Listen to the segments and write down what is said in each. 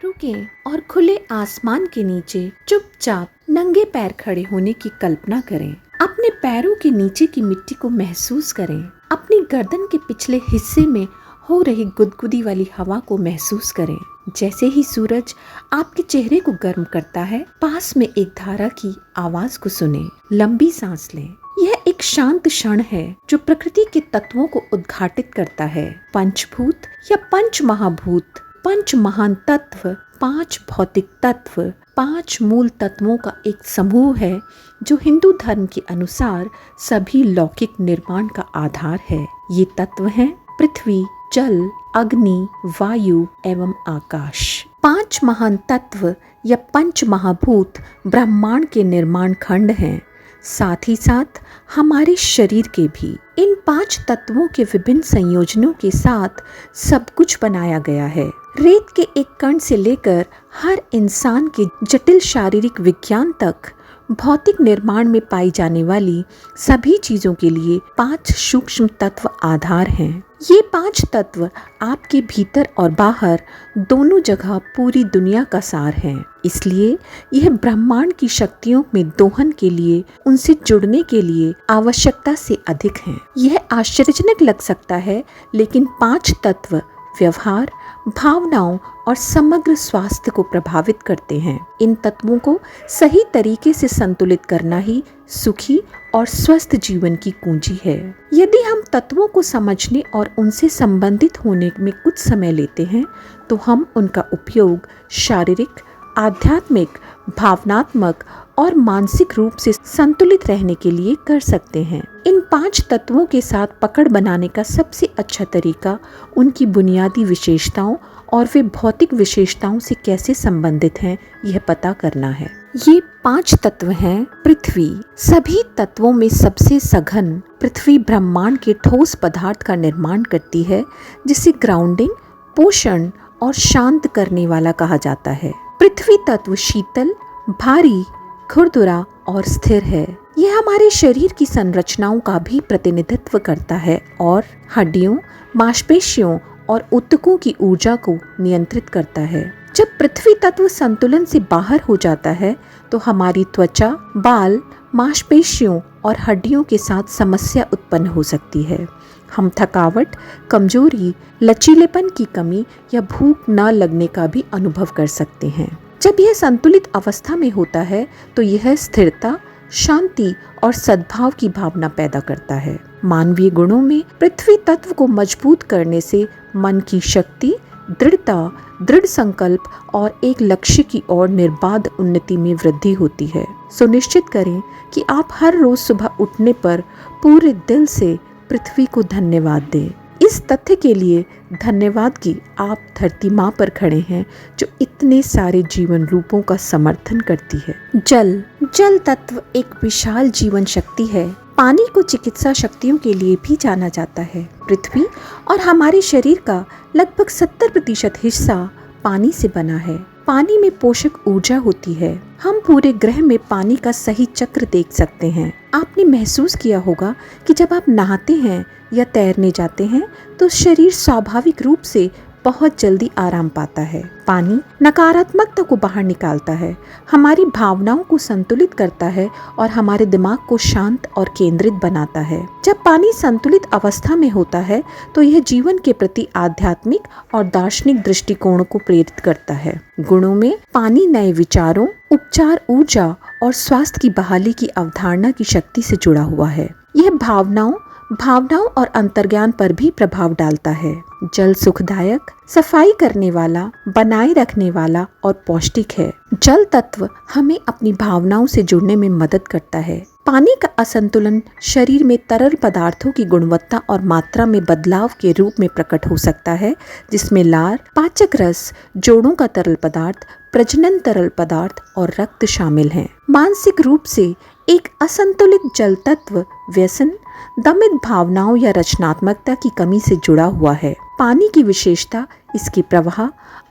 रुकें और खुले आसमान के नीचे चुपचाप नंगे पैर खड़े होने की कल्पना करें। अपने पैरों के नीचे की मिट्टी को महसूस करें। अपनी गर्दन के पिछले हिस्से में हो रही गुदगुदी वाली हवा को महसूस करें। जैसे ही सूरज आपके चेहरे को गर्म करता है, पास में एक धारा की आवाज को सुने। लंबी सांस लें। यह एक शांत क्षण है जो प्रकृति के तत्वों को उद्घाटित करता है। पंचभूत या पंच महाभूत, पंच महान तत्व, 5 भौतिक तत्व, 5 मूल तत्वों का एक समूह है जो हिंदू धर्म के अनुसार सभी लौकिक निर्माण का आधार है। ये तत्व हैं पृथ्वी, जल, अग्नि, वायु एवं आकाश। 5 महान तत्व या पंच महाभूत ब्रह्मांड के निर्माण खंड हैं, साथ ही साथ हमारे शरीर के भी। इन 5 तत्वों के विभिन्न संयोजनों के साथ सब कुछ बनाया गया है। रेत के एक कण से लेकर हर इंसान के जटिल शारीरिक विज्ञान तक भौतिक निर्माण में पाई जाने वाली सभी चीजों के लिए 5 सूक्ष्म तत्व आधार हैं। ये 5 तत्व आपके भीतर और बाहर दोनों जगह पूरी दुनिया का सार हैं। इसलिए यह ब्रह्मांड की शक्तियों में दोहन के लिए, उनसे जुड़ने के लिए आवश्यकता से अधिक हैं। यह आश्चर्यजनक लग सकता है, लेकिन 5 तत्व व्यवहार, भावनाओं और समग्र स्वास्थ्य को प्रभावित करते हैं। इन तत्वों को सही तरीके से संतुलित करना ही सुखी और स्वस्थ जीवन की कुंजी है। यदि हम तत्वों को समझने और उनसे संबंधित होने में कुछ समय लेते हैं, तो हम उनका उपयोग शारीरिक, आध्यात्मिक, भावनात्मक और मानसिक रूप से संतुलित रहने के लिए कर सकते हैं। इन 5 तत्वों के साथ पकड़ बनाने का सबसे अच्छा तरीका उनकी बुनियादी विशेषताओं और वे भौतिक विशेषताओं से कैसे संबंधित हैं, यह पता करना है। ये 5 तत्व हैं पृथ्वी। सभी तत्वों में सबसे सघन पृथ्वी ब्रह्मांड के ठोस पदार्थ का निर्माण करती है, जिसे ग्राउंडिंग, पोषण और शांत करने वाला कहा जाता है। पृथ्वी तत्व शीतल, भारी, खुरदुरा और स्थिर है। यह हमारे शरीर की संरचनाओं का भी प्रतिनिधित्व करता है और हड्डियों, मांसपेशियों और ऊतकों की ऊर्जा को नियंत्रित करता है। जब पृथ्वी तत्व संतुलन से बाहर हो जाता है, तो हमारी त्वचा, बाल, मांसपेशियों और हड्डियों के साथ समस्या उत्पन्न हो सकती है। हम थकावट, कमजोरी, लचीलेपन की कमी या भूख न लगने का भी अनुभव कर सकते हैं। जब यह संतुलित अवस्था में होता है, तो यह स्थिरता, शांति और सद्भाव की भावना पैदा करता है। मानवीय गुणों में पृथ्वी तत्व को मजबूत करने से मन की शक्ति, दृढ़ता, दृढ़ संकल्प और एक लक्ष्य की ओर निर्बाध उन्नति में वृद्धि होती है। सुनिश्चित करें कि आप हर रोज सुबह उठने पर पूरे दिल से पृथ्वी को धन्यवाद दें। इस तथ्य के लिए धन्यवाद कि आप धरती माँ पर खड़े हैं, जो इतने सारे जीवन रूपों का समर्थन करती है। जल तत्व एक विशाल जीवन शक्ति है। पानी को चिकित्सा शक्तियों के लिए भी जाना जाता है। पृथ्वी और हमारे शरीर का लगभग 70% हिस्सा पानी से बना है। पानी में पोषक ऊर्जा होती है। हम पूरे ग्रह में पानी का सही चक्र देख सकते हैं। आपने महसूस किया होगा कि जब आप नहाते हैं या तैरने जाते हैं, तो शरीर स्वाभाविक रूप से बहुत जल्दी आराम पाता है। पानी नकारात्मकता को बाहर निकालता है, हमारी भावनाओं को संतुलित करता है और हमारे दिमाग को शांत और केंद्रित बनाता है। जब पानी संतुलित अवस्था में होता है, तो यह जीवन के प्रति आध्यात्मिक और दार्शनिक दृष्टिकोण को प्रेरित करता है। गुणों में पानी नए विचारों, उपचार, ऊर्जा और स्वास्थ्य की बहाली की अवधारणा की शक्ति से जुड़ा हुआ है। यह भावनाओं और अंतर्ज्ञान पर भी प्रभाव डालता है। जल सुखदायक, सफाई करने वाला, बनाए रखने वाला और पौष्टिक है। जल तत्व हमें अपनी भावनाओं से जुड़ने में मदद करता है। पानी का असंतुलन शरीर में तरल पदार्थों की गुणवत्ता और मात्रा में बदलाव के रूप में प्रकट हो सकता है, जिसमें लार, पाचक रस, जोड़ों का तरल पदार्थ, प्रजनन तरल पदार्थ और रक्त शामिल हैं। मानसिक रूप से एक असंतुलित जल तत्व व्यसन, दमित भावनाओं या रचनात्मकता की कमी से जुड़ा हुआ है। पानी की विशेषता इसके प्रवाह,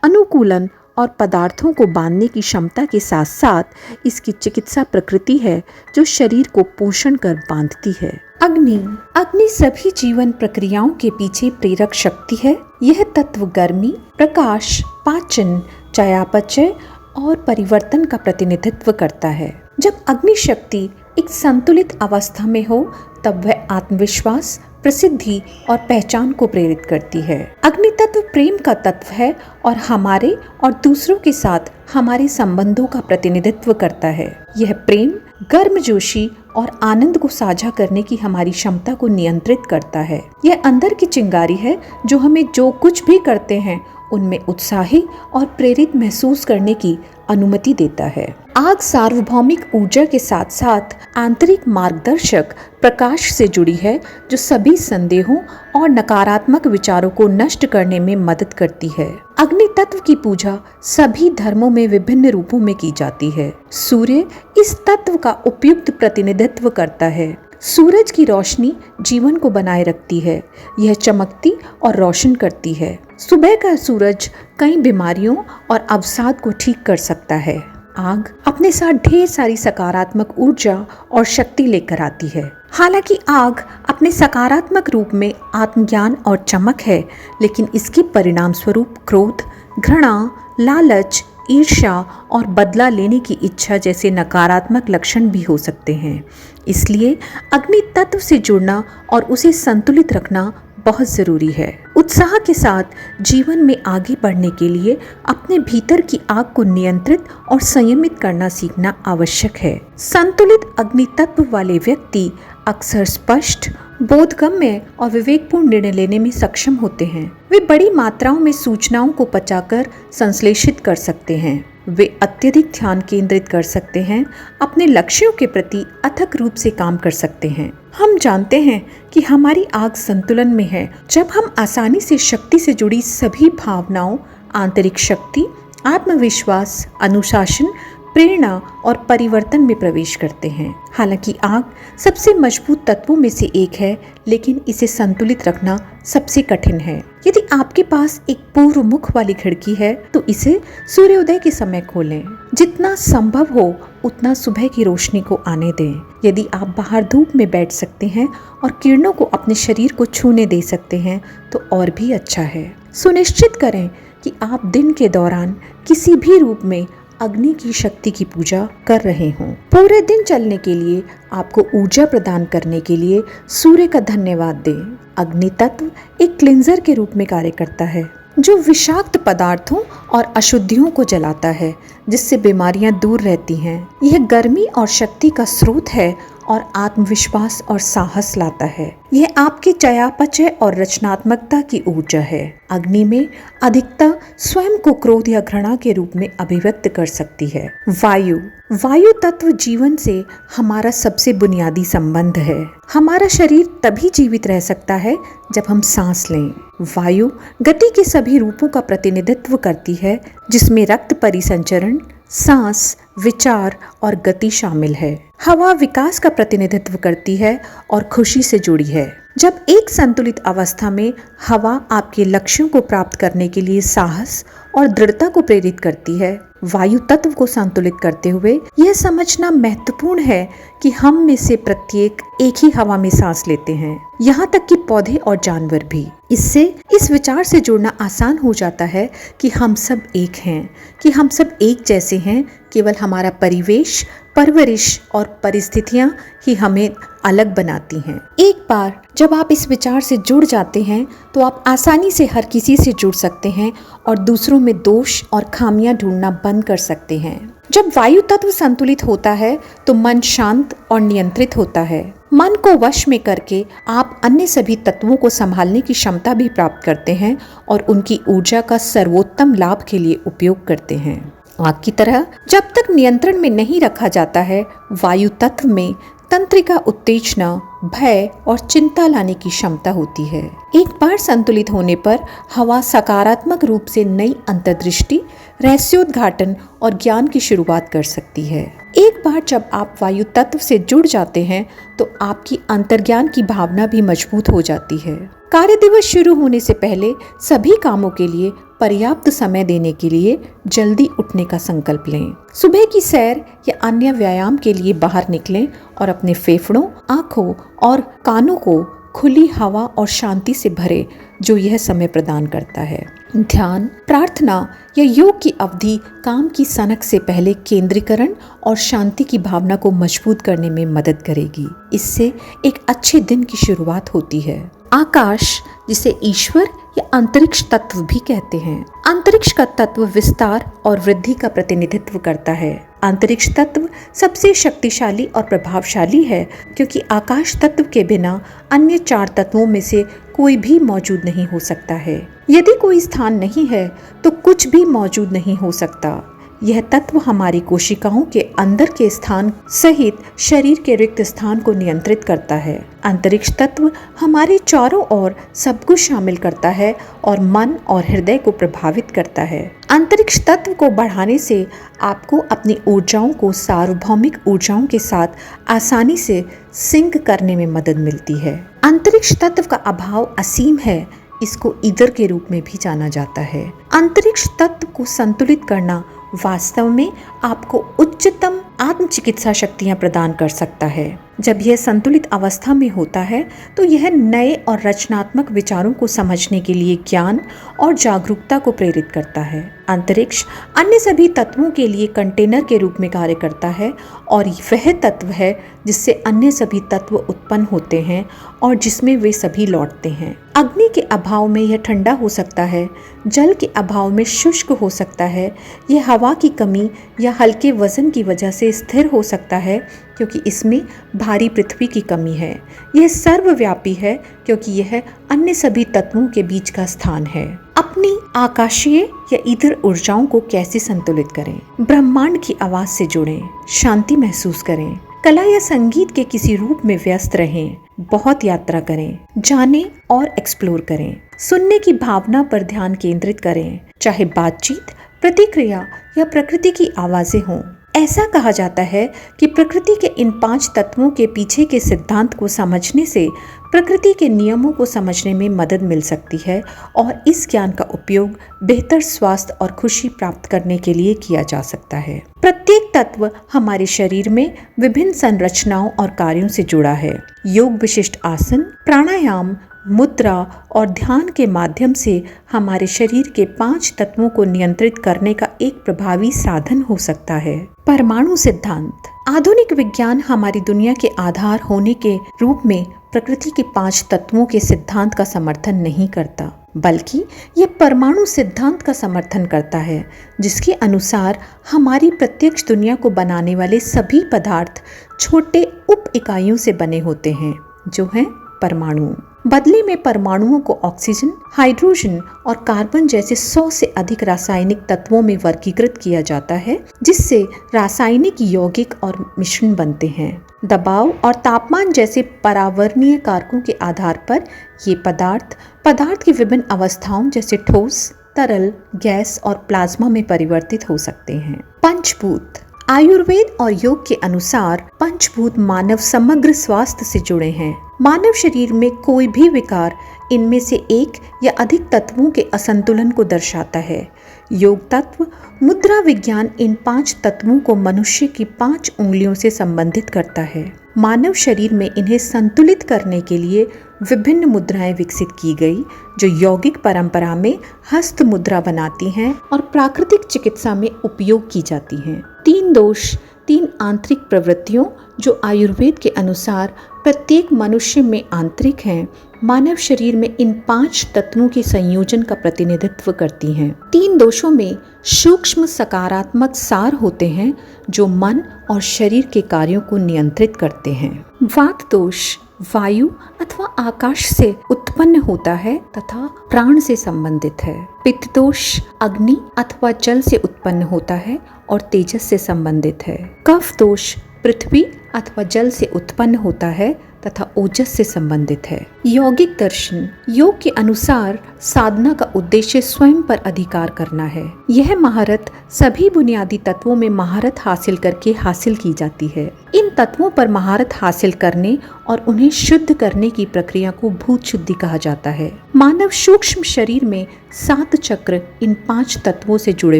अनुकूलन और पदार्थों को बांधने की क्षमता के साथ साथ इसकी चिकित्सा प्रकृति है, जो शरीर को पोषण कर बांधती है। अग्नि सभी जीवन प्रक्रियाओं के पीछे प्रेरक शक्ति है। यह तत्व गर्मी, प्रकाश, पाचन, चयापचय और परिवर्तन का प्रतिनिधित्व करता है। जब अग्नि शक्ति एक संतुलित अवस्था में हो तब वह आत्मविश्वास, प्रसिद्धि और पहचान को प्रेरित करती है। अग्नि तत्व प्रेम का तत्व है और हमारे और दूसरों के साथ हमारे संबंधों का प्रतिनिधित्व करता है। यह प्रेम गर्मजोशी और आनंद को साझा करने की हमारी क्षमता को नियंत्रित करता है। यह अंदर की चिंगारी है जो हमें जो कुछ भी करते हैं उनमें उत्साही और प्रेरित महसूस करने की अनुमति देता है। आग सार्वभौमिक ऊर्जा के साथ साथ आंतरिक मार्गदर्शक प्रकाश से जुड़ी है जो सभी संदेहों और नकारात्मक विचारों को नष्ट करने में मदद करती है। अग्नि तत्व की पूजा सभी धर्मों में विभिन्न रूपों में की जाती है। सूर्य इस तत्व का उपयुक्त प्रतिनिधित्व करता है। सूरज की रोशनी जीवन को बनाए रखती है। यह चमकती और रोशन करती है। सुबह का सूरज कई बीमारियों और अवसाद को ठीक कर सकता है। आग अपने साथ ढेर सारी सकारात्मक ऊर्जा और शक्ति लेकर आती है। हालांकि आग अपने सकारात्मक रूप में आत्मज्ञान और चमक है, लेकिन इसके परिणाम स्वरूप क्रोध, घृणा, लालच, ईर्ष्या और बदला लेने की इच्छा जैसे नकारात्मक लक्षण भी हो सकते हैं। इसलिए अग्नि तत्व से जुड़ना और उसे संतुलित रखना बहुत ज़रूरी है। उत्साह के साथ जीवन में आगे बढ़ने के लिए अपने भीतर की आग को नियंत्रित और संयमित करना सीखना आवश्यक है। संतुलित अग्नि तत्व वाले व्यक्ति अक्सर स्पष्ट, बोधगम्य और विवेकपूर्ण निर्णय लेने में सक्षम होते हैं। वे बड़ी मात्राओं में सूचनाओं को पचाकर संश्लेषित कर सकते हैं। वे अत्यधिक ध्यान केंद्रित कर सकते हैं, अपने लक्ष्यों के प्रति अथक रूप से काम कर सकते हैं। हम जानते हैं कि हमारी आग संतुलन में है जब हम आसानी से शक्ति से जुड़ी सभी भावनाओं, आंतरिक शक्ति, आत्मविश्वास, अनुशासन, प्रेरणा और परिवर्तन में प्रवेश करते हैं। हालांकि आग सबसे मजबूत तत्वों में से एक है, लेकिन इसे संतुलित रखना सबसे कठिन है। यदि आपके पास एक पूर्व मुख वाली खिड़की है तो इसे सूर्योदय के समय खोलें। जितना संभव हो उतना सुबह की रोशनी को आने दें। यदि आप बाहर धूप में बैठ सकते हैं और किरणों को अपने शरीर को छूने दे सकते हैं तो और भी अच्छा है। सुनिश्चित करें कि आप दिन के दौरान किसी भी रूप में अग्नि की शक्ति की पूजा कर रहे हों। पूरे दिन चलने के लिए आपको ऊर्जा प्रदान करने के लिए सूर्य का धन्यवाद दें। अग्नि तत्व एक क्लिंजर के रूप में कार्य करता है जो विषाक्त पदार्थों और अशुद्धियों को जलाता है, जिससे बीमारियां दूर रहती हैं। यह गर्मी और शक्ति का स्रोत है और आत्मविश्वास और साहस लाता है। यह आपके चयापचय और रचनात्मकता की ऊर्जा है। अग्नि में अधिकता स्वयं को क्रोध या घृणा के रूप में अभिव्यक्त कर सकती है। वायु तत्व जीवन से हमारा सबसे बुनियादी संबंध है। हमारा शरीर तभी जीवित रह सकता है जब हम सांस लें। वायु गति के सभी रूपों का प्रतिनिधित्व करती है, जिसमें रक्त परिसंचरण, सांस, विचार और गति शामिल है। हवा विकास का प्रतिनिधित्व करती है और खुशी से जुड़ी है। जब एक संतुलित अवस्था में हवा आपके लक्ष्यों को प्राप्त करने के लिए साहस और दृढ़ता को प्रेरित करती है। वायु तत्व को संतुलित करते हुए यह समझना महत्वपूर्ण है कि हम में से प्रत्येक एक ही हवा में सांस लेते हैं, यहाँ तक कि पौधे और जानवर भी। इससे इस विचार से जुड़ना आसान हो जाता है कि हम सब एक हैं, कि हम सब एक जैसे हैं। केवल हमारा परिवेश, परवरिश और परिस्थितियां ही हमें अलग बनाती हैं। एक बार जब आप इस विचार से जुड़ जाते हैं तो आप आसानी से हर किसी से जुड़ सकते हैं और दूसरों में दोष और खामियां ढूंढना बंद कर सकते हैं। जब वायु तत्व संतुलित होता है तो मन शांत और नियंत्रित होता है। मन को वश में करके आप अन्य सभी तत्वों को संभालने की क्षमता भी प्राप्त करते हैं और उनकी ऊर्जा का सर्वोत्तम लाभ के लिए उपयोग करते हैं। आग की तरह जब तक नियंत्रण में नहीं रखा जाता है, वायु तत्व में तंत्रिका उत्तेजना, भय और चिंता लाने की क्षमता होती है। एक बार संतुलित होने पर हवा सकारात्मक रूप से नई अंतर्दृष्टि, रहस्योद्घाटन और ज्ञान की शुरुआत कर सकती है। एक बार जब आप वायु तत्व से जुड़ जाते हैं तो आपकी अंतर्ज्ञान की भावना भी मजबूत हो जाती है। कार्य दिवस शुरू होने से पहले सभी कामों के लिए पर्याप्त समय देने के लिए जल्दी उठने का संकल्प लें। सुबह की सैर या अन्य व्यायाम के लिए बाहर निकलें और अपने फेफड़ों, आँखों और कानों को खुली हवा और शांति से भरे जो यह समय प्रदान करता है। ध्यान, प्रार्थना या योग की अवधि काम की सनक से पहले केंद्रीकरण और शांति की भावना को मजबूत करने में मदद करेगी। इससे एक अच्छे दिन की शुरुआत होती है। आकाश, जिसे ईश्वर या अंतरिक्ष तत्व भी कहते हैं, अंतरिक्ष का तत्व विस्तार और वृद्धि का प्रतिनिधित्व करता है। अंतरिक्ष तत्व सबसे शक्तिशाली और प्रभावशाली है क्योंकि आकाश तत्व के बिना अन्य 4 तत्वों में से कोई भी मौजूद नहीं हो सकता है। यदि कोई स्थान नहीं है तो कुछ भी मौजूद नहीं हो सकता। यह तत्व हमारी कोशिकाओं के अंदर के स्थान सहित शरीर के रिक्त स्थान को नियंत्रित करता है। अंतरिक्ष तत्व हमारे चारों ओर सब कुछ शामिल करता है और मन और हृदय को प्रभावित करता है। अंतरिक्ष तत्व को बढ़ाने से आपको अपनी ऊर्जाओं को सार्वभौमिक ऊर्जाओं के साथ आसानी से सिंक करने में मदद मिलती है। अंतरिक्ष तत्व का अभाव असीम है, इसको ईदर के रूप में भी जाना जाता है। अंतरिक्ष तत्व को संतुलित करना वास्तव में आपको उच्चतम आत्म चिकित्सा शक्तियां प्रदान कर सकता है। जब यह संतुलित अवस्था में होता है तो यह नए और रचनात्मक विचारों को समझने के लिए ज्ञान और जागरूकता को प्रेरित करता है। अंतरिक्ष अन्य सभी तत्वों के लिए कंटेनर के रूप में कार्य करता है और वह तत्व है जिससे अन्य सभी तत्व उत्पन्न होते हैं और जिसमें वे सभी लौटते हैं। अग्नि के अभाव में यह ठंडा हो सकता है, जल के अभाव में शुष्क हो सकता है, यह हवा की कमी या हल्के वजन की वजह से स्थिर हो सकता है क्योंकि इसमें भारी पृथ्वी की कमी है। यह सर्वव्यापी है क्योंकि यह अन्य सभी तत्वों के बीच का स्थान है। अपनी आकाशीय या ईथर ऊर्जाओं को कैसे संतुलित करें? ब्रह्मांड की आवाज से जुड़ें, शांति महसूस करें, कला या संगीत के किसी रूप में व्यस्त रहें, बहुत यात्रा करें, जानें और एक्सप्लोर करें। सुनने की भावना पर ध्यान केंद्रित करें, चाहे बातचीत, प्रतिक्रिया या प्रकृति की आवाजें हों। ऐसा कहा जाता है कि प्रकृति के इन 5 तत्वों के पीछे के सिद्धांत को समझने से प्रकृति के नियमों को समझने में मदद मिल सकती है और इस ज्ञान का उपयोग बेहतर स्वास्थ्य और खुशी प्राप्त करने के लिए किया जा सकता है। प्रत्येक तत्व हमारे शरीर में विभिन्न संरचनाओं और कार्यों से जुड़ा है। योग विशिष्ट आसन, प्राणायाम, मुद्रा और ध्यान के माध्यम से हमारे शरीर के 5 तत्वों को नियंत्रित करने का एक प्रभावी साधन हो सकता है। परमाणु सिद्धांत। आधुनिक विज्ञान हमारी दुनिया के आधार होने के रूप में प्रकृति के 5 तत्वों के सिद्धांत का समर्थन नहीं करता, बल्कि यह परमाणु सिद्धांत का समर्थन करता है, जिसके अनुसार हमारी प्रत्यक्ष दुनिया को बनाने वाले सभी पदार्थ छोटे उप इकाइयों से बने होते हैं, जो हैं परमाणु। बदले में परमाणुओं को ऑक्सीजन, हाइड्रोजन और कार्बन जैसे 100 से अधिक रासायनिक तत्वों में वर्गीकृत किया जाता है, जिससे रासायनिक यौगिक और मिश्रण बनते हैं। दबाव और तापमान जैसे पर्यावरणीय कारकों के आधार पर ये पदार्थ की विभिन्न अवस्थाओं जैसे ठोस, तरल, गैस और प्लाज्मा में परिवर्तित हो सकते हैं। पंचभूत। आयुर्वेद और योग के अनुसार पंचभूत मानव समग्र स्वास्थ्य से जुड़े हैं। मानव शरीर में कोई भी विकार इनमें से एक या अधिक तत्वों के असंतुलन को दर्शाता है। योग तत्व मुद्रा विज्ञान इन 5 तत्वों को मनुष्य की 5 उंगलियों से संबंधित करता है। मानव शरीर में इन्हें संतुलित करने के लिए विभिन्न मुद्राएं विकसित की गई, जो यौगिक परंपरा में हस्त मुद्रा बनाती हैं और प्राकृतिक चिकित्सा में उपयोग की जाती हैं। 3 दोष, 3 आंतरिक प्रवृत्तियों जो आयुर्वेद के अनुसार प्रत्येक मनुष्य में आंतरिक हैं, मानव शरीर में इन 5 तत्वों के संयोजन का प्रतिनिधित्व करती हैं। 3 दोषों में सूक्ष्म सकारात्मक सार होते हैं जो मन और शरीर के कार्यों को नियंत्रित करते हैं। वात दोष वायु अथवा आकाश से उत्पन्न होता है तथा प्राण से संबंधित है। पित्त दोष अग्नि अथवा जल से उत्पन्न होता है और तेजस से संबंधित है। कफ दोष पृथ्वी अथवा जल से उत्पन्न होता है तथा ओजस से संबंधित है। यौगिक दर्शन। योग के अनुसार साधना का उद्देश्य स्वयं पर अधिकार करना है। यह महारत सभी बुनियादी तत्वों में महारत हासिल करके हासिल की जाती है। इन तत्वों पर महारत हासिल करने और उन्हें शुद्ध करने की प्रक्रिया को भूत शुद्धि कहा जाता है। मानव सूक्ष्म शरीर में 7 चक्र इन 5 तत्वों से जुड़े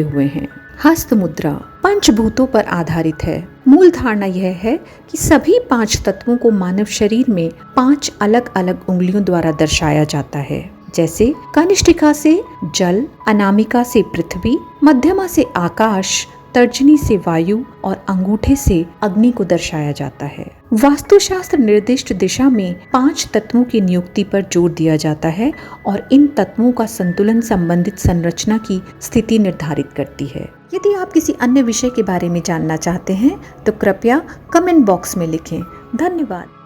हुए हैं। हस्त मुद्रा पंचभूतों पर आधारित है। मूल धारणा यह है कि सभी 5 तत्वों को मानव शरीर में 5 अलग अलग उंगलियों द्वारा दर्शाया जाता है, जैसे कनिष्ठिका से जल, अनामिका से पृथ्वी, मध्यमा से आकाश, तर्जनी से वायु और अंगूठे से अग्नि को दर्शाया जाता है। वास्तुशास्त्र निर्दिष्ट दिशा में 5 तत्वों की नियुक्ति पर जोर दिया जाता है और इन तत्वों का संतुलन संबंधित संरचना की स्थिति निर्धारित करती है। यदि आप किसी अन्य विषय के बारे में जानना चाहते हैं तो कृपया कमेंट बॉक्स में लिखें। धन्यवाद।